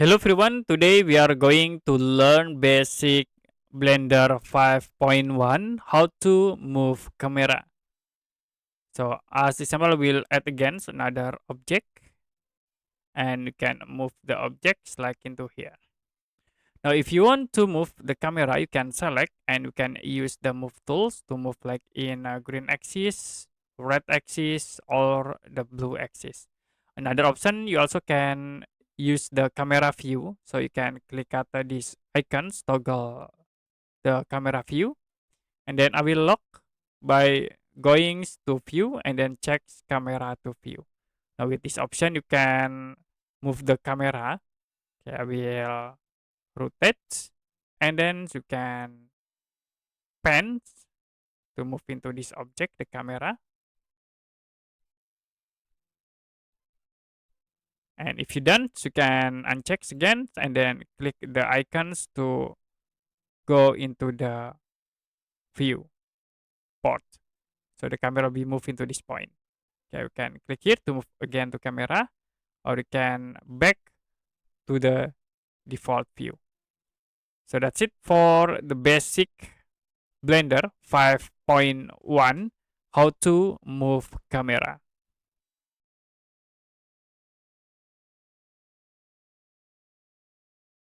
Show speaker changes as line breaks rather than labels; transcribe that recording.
Hello everyone, today we are going to learn basic Blender 5.1 how to move camera. So as example, we'll add again another object and you can move the objects like into here. Now if you want to move the camera, you can select and you can use the move tools to move like in green axis, red axis or the blue axis. Another option, you also can use the camera view. So you can click at these icons, toggle the camera view, and then I will lock by going to view and then check camera to view. Now with this option, you can move the camera. Okay, I will rotate, and then you can pan to move into this object, the camera. And if you're done, you can uncheck again and then click the icons to go into the view port. So the camera will be moved into this point. Okay, you can click here to move again to camera, or you can back to the default view. So that's it for the basic Blender 5.1 how to move camera.